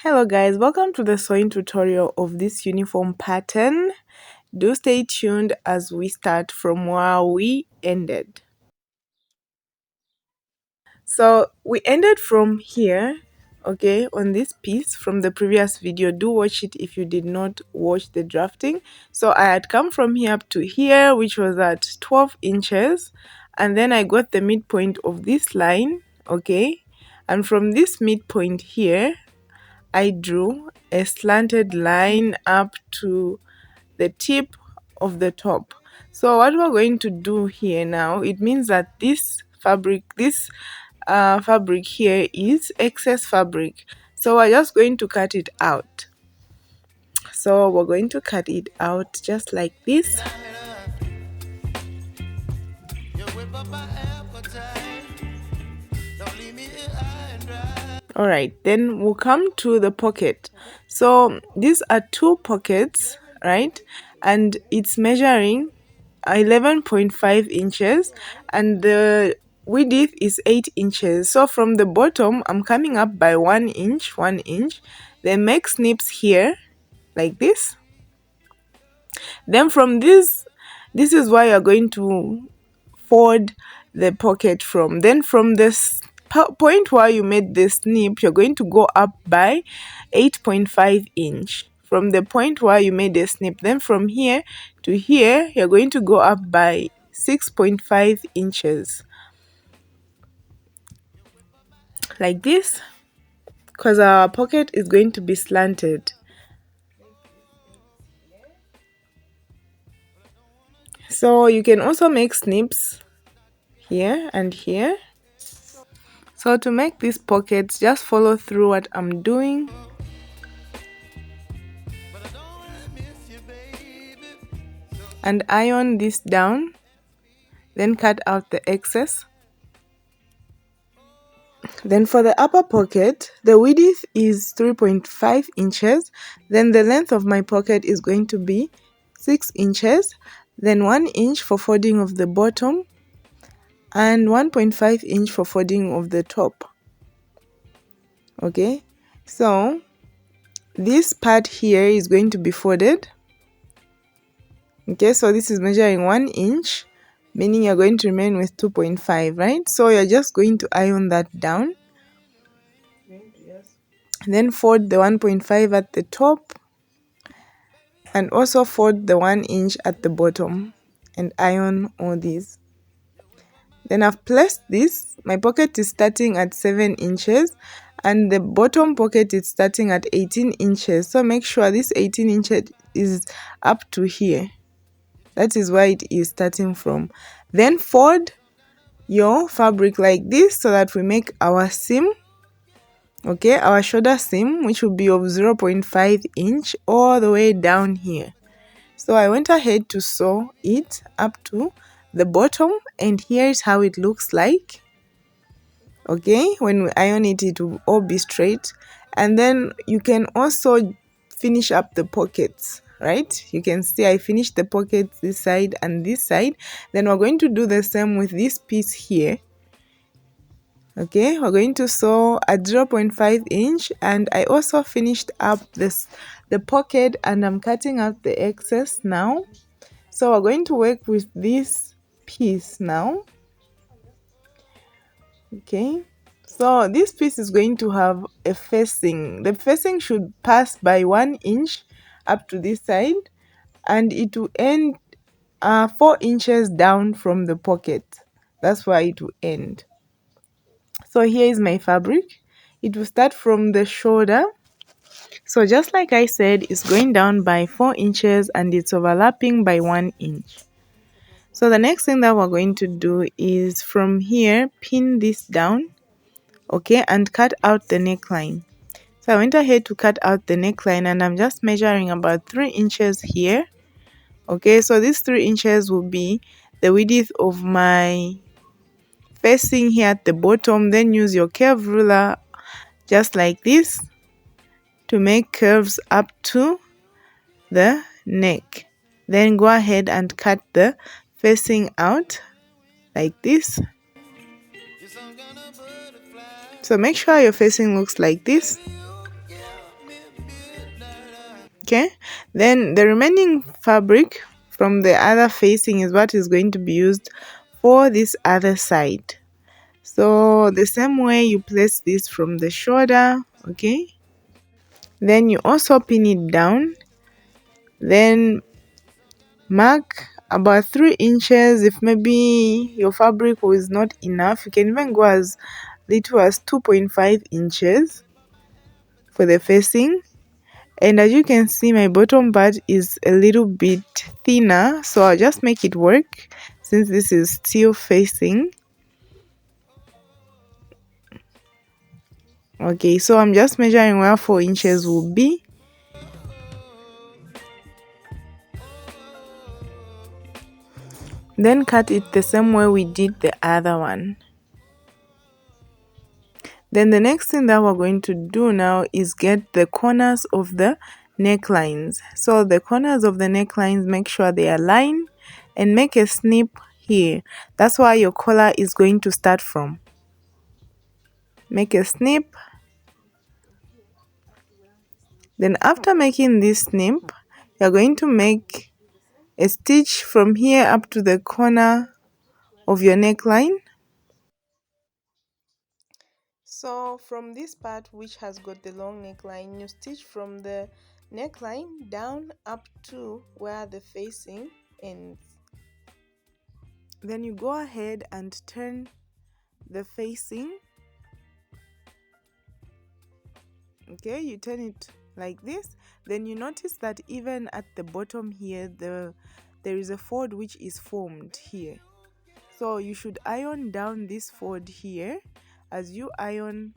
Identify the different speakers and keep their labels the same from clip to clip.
Speaker 1: Hello guys, welcome to the sewing tutorial of this uniform pattern. Do stay tuned as we start from where we ended. So we ended from here, okay, on this piece from the previous video. Do watch it if you did not watch the drafting. So I had come from here up to here, which was at 12 inches, and then I got the midpoint of this line, okay, and from this midpoint here I drew a slanted line up to the tip of the top. So what we're going to do here now, it means that this fabric here is excess fabric. So we're just going to cut it out. So we're going to cut it out just like this. Alright, then we'll come to the pocket. So these are two pockets, right? And it's measuring 11.5 inches and the width is 8 inches. So from the bottom, I'm coming up by 1 inch, then make snips here like this. Then from this is why you're going to fold the pocket from. Then from this point where you made the snip, you're going to go up by 8.5 inch from the point where you made the snip. Then from here to here, you're going to go up by 6.5 inches like this, because our pocket is going to be slanted. So you can also make snips here and here. So to make these pockets, just follow through what I'm doing. And iron this down, then cut out the excess. Then for the upper pocket, the width is 3.5 inches. Then the length of my pocket is going to be 6 inches. Then 1 inch for folding of the bottom and 1.5 inch for folding of the top. Okay, so this part here is going to be folded. Okay, so this is measuring 1 inch, meaning you're going to remain with 2.5, right? So you're just going to iron that down. Then fold the 1.5 at the top and also fold the 1 inch at the bottom and iron all these. Then I've placed this. My pocket is starting at 7 inches and the bottom pocket is starting at 18 inches. So make sure this 18 inches is up to here. That is where it is starting from. Then fold your fabric like this so that we make our seam. Okay, our shoulder seam, which will be of 0.5 inch all the way down here. So I went ahead to sew it up to the bottom, and here is how it looks like. Okay, when we iron it, it will all be straight. And then you can also finish up the pockets, right? You can see I finished the pockets this side and this side. Then we're going to do the same with this piece here. Okay, we're going to sew at 0.5 inch, and I also finished up the pocket, and I'm cutting out the excess now. So we're going to work with this piece now. Okay, so this piece is going to have a facing. The facing should pass by 1 inch up to this side, and it will end 4 inches down from the pocket. That's where it will end. So here is my fabric. It will start from the shoulder. So just like I said, it's going down by 4 inches and it's overlapping by 1 inch. So the next thing that we're going to do is from here, pin this down, okay, and cut out the neckline. So I went ahead to cut out the neckline, and I'm just measuring about 3 inches here. Okay, so these 3 inches will be the width of my facing here at the bottom. Then use your curve ruler just like this to make curves up to the neck. Then go ahead and cut the facing out like this. So make sure your facing looks like this. Okay, then the remaining fabric from the other facing is what is going to be used for this other side. So the same way you place this from the shoulder, okay, then you also pin it down, then mark about 3 inches. If maybe your fabric was not enough, you can even go as little as 2.5 inches for the facing. And as you can see, my bottom part is a little bit thinner, so I'll just make it work since this is still facing. Okay, so I'm just measuring where 4 inches will be. Then cut it the same way we did the other one. Then the next thing that we're going to do now is get the corners of the necklines. So the corners of the necklines, make sure they align and make a snip here. That's why your collar is going to start from. Make a snip. Then after making this snip, you're going to make a stitch from here up to the corner of your neckline. So from this part which has got the long neckline, you stitch from the neckline down up to where the facing ends. Then you go ahead and turn the facing. Okay, you turn it like this. Then you notice that even at the bottom here, there is a fold which is formed here. So you should iron down this fold here as you iron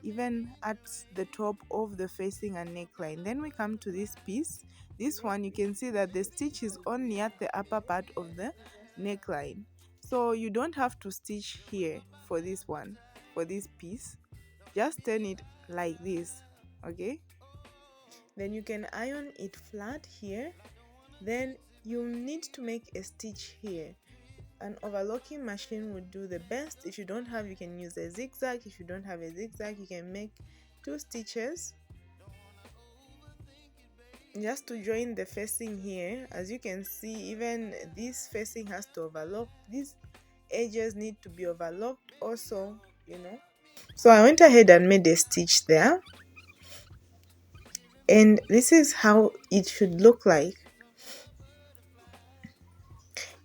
Speaker 1: even at the top of the facing and neckline. Then we come to this piece. This one, you can see that the stitch is only at the upper part of the neckline. So you don't have to stitch here for this one, for this piece. Just turn it like this, okay? Then you can iron it flat here. Then you need to make a stitch here. An overlocking machine would do the best. If you don't have, you can use a zigzag. If you don't have a zigzag, you can make 2 stitches just to join the facing here. As you can see, even this facing has to overlock. These edges need to be overlocked also, you know. So I went ahead and made a stitch there, and this is how it should look like.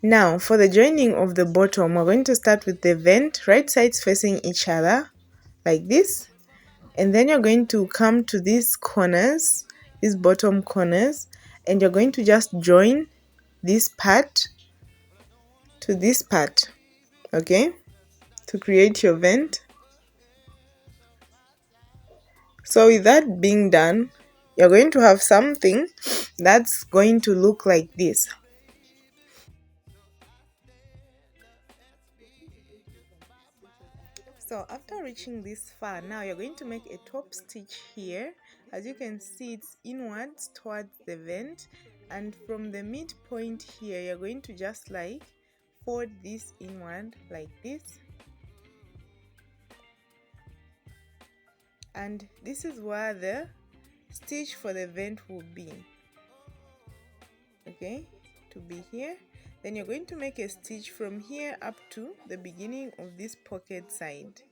Speaker 1: Now for the joining of the bottom, we're going to start with the vent, right sides facing each other like this, and then you're going to come to these corners, these bottom corners, and you're going to just join this part to this part, okay, to create your vent. So with that being done, you're going to have something that's going to look like this. So after reaching this far, now you're going to make a top stitch here. As you can see, it's inwards towards the vent, and from the midpoint here, you're going to just like fold this inward like this, and this is where the stitch for the vent will be, okay, to be here. Then you're going to make a stitch from here up to the beginning of this pocket side,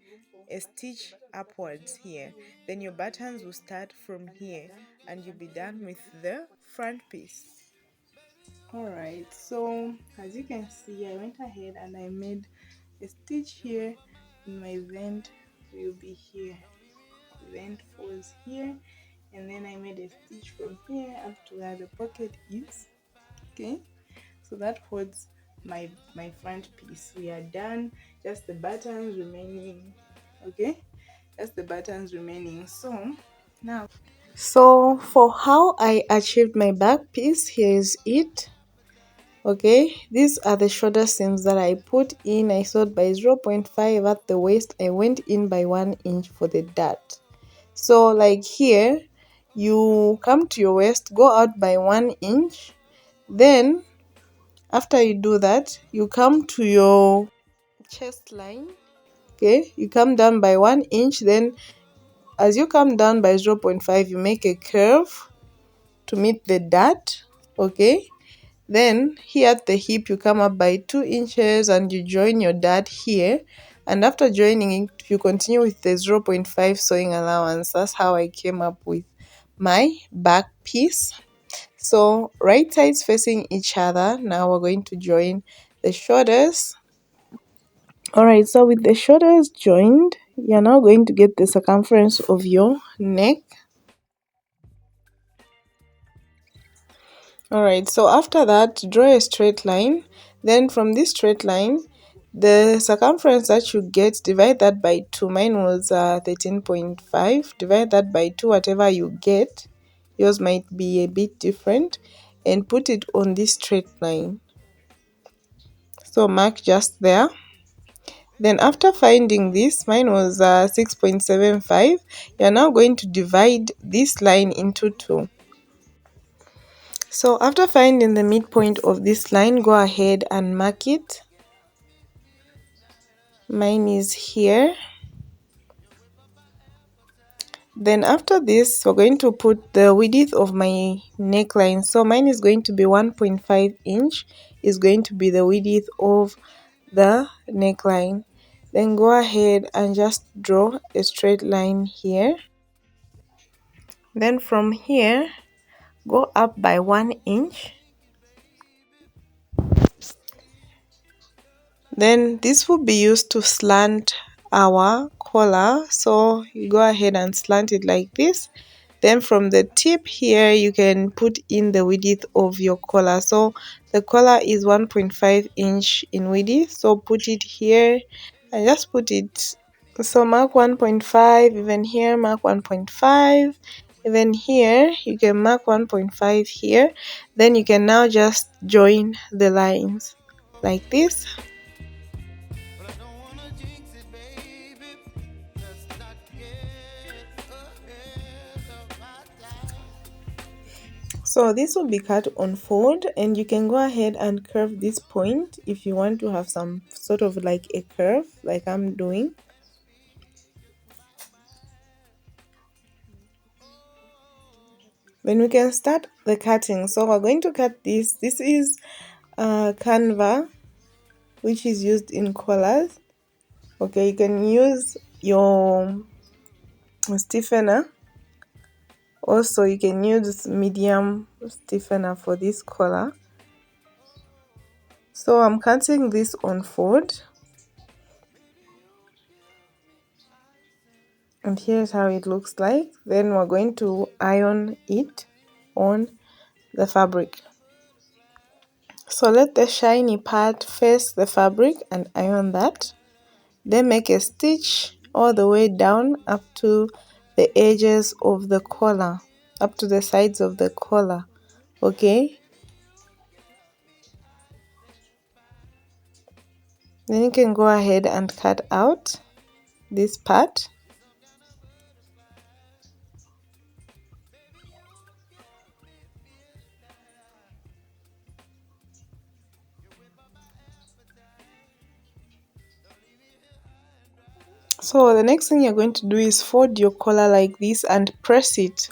Speaker 1: a stitch upwards here. Then your buttons will start from here and you'll be done with the front piece. Alright, so as you can see, I went ahead and I made a stitch here in my vent. Will be here, vent falls here, and then I made a stitch from here up to where the pocket is, okay. So that holds my front piece. We are done, just the buttons remaining, okay, just the buttons remaining. So now, so for how I achieved my back piece, here is it, okay. These are the shoulder seams that I put in. I sewed by 0.5 at the waist. I went in by 1 inch for the dart. So like here, you come to your waist, go out by 1 inch, then after you do that, you come to your chest line, okay, you come down by 1 inch. Then as you come down by 0.5, you make a curve to meet the dart. Okay, then here at the hip you come up by 2 inches and you join your dart here, and after joining it you continue with the 0.5 sewing allowance. That's how I came up with my back piece. So right sides facing each other. Now we're going to join the shoulders. Alright, so with the shoulders joined, you're now going to get the circumference of your neck. Alright, so after that, draw a straight line. Then from this straight line, the circumference that you get, divide that by 2. Mine was 13.5. Divide that by 2, whatever you get. Yours might be a bit different. And put it on this straight line. So mark just there. Then after finding this, mine was 6.75. You're now going to divide this line into 2. So after finding the midpoint of this line, go ahead and mark it. Mine is here. Then after this, we're going to put the width of my neckline. So mine is going to be 1.5 inch, is going to be the width of the neckline. Then go ahead and just draw a straight line here. Then from here, go up by 1 inch. Then this will be used to slant our collar. So you go ahead and slant it like this. Then from the tip here, you can put in the width of your collar. So the collar is 1.5 inch in width. So put it here and just put it. So mark 1.5, even here mark 1.5. Even here you can mark 1.5 here. Then you can now just join the lines like this. So this will be cut on fold, and you can go ahead and curve this point if you want to have some sort of like a curve like I'm doing. Then we can start the cutting. So we're going to cut this. This is canva, which is used in collars. Okay, you can use your stiffener. Also, you can use medium stiffener for this collar. So I'm cutting this on fold. And here's how it looks like. Then we're going to iron it on the fabric. So let the shiny part face the fabric and iron that. Then make a stitch all the way down up to the edges of the collar, up to the sides of the collar. Okay, then you can go ahead and cut out this part. So the next thing you're going to do is fold your collar like this and press it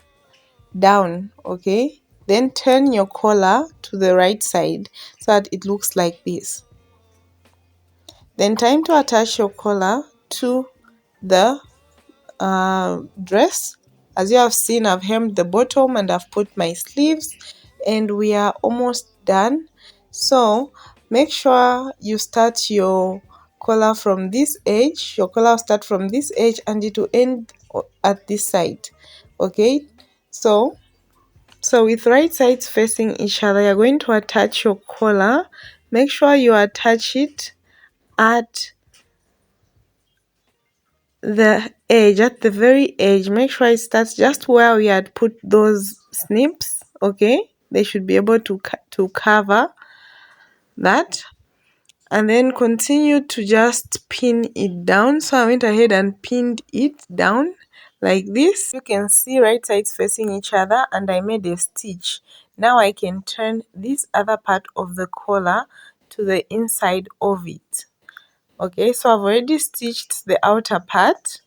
Speaker 1: down. Okay, then turn your collar to the right side so that it looks like this. Then time to attach your collar to the dress. As you have seen, I've hemmed the bottom and I've put my sleeves, and we are almost done. So make sure you start your collar from this edge. Your collar will start from this edge and it will end at this side. Okay, so with right sides facing each other, you're going to attach your collar. Make sure you attach it at the edge, at the very edge. Make sure it starts just where we had put those snips. Okay, they should be able to cover that, and then continue to just pin it down. So I went ahead and pinned it down like this. You can see right sides facing each other, and I made a stitch. Now I can turn this other part of the collar to the inside of it. Okay, so I've already stitched the outer part.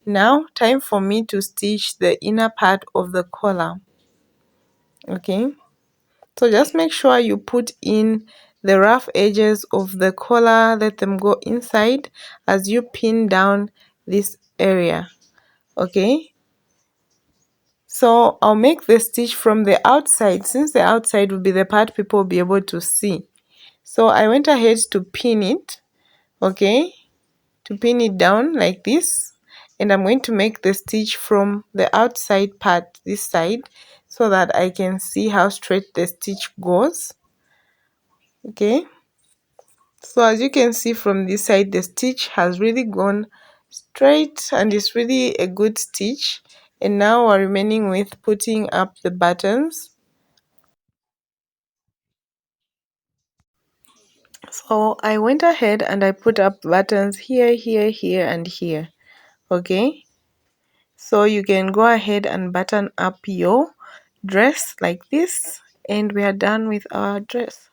Speaker 1: Now time for me to stitch the inner part of the collar. Okay, so just make sure you put in the rough edges of the collar, let them go inside as you pin down this area. Okay, so I'll make the stitch from the outside, since the outside will be the part people will be able to see. So I went ahead to pin it, okay, to pin it down like this, and I'm going to make the stitch from the outside part, this side, so that I can see how straight the stitch goes. Okay, so as you can see from this side, the stitch has really gone straight and it's really a good stitch. And now we're remaining with putting up the buttons. So I went ahead and I put up buttons here, here, here, and here. Okay, so you can go ahead and button up your dress like this, and we are done with our dress.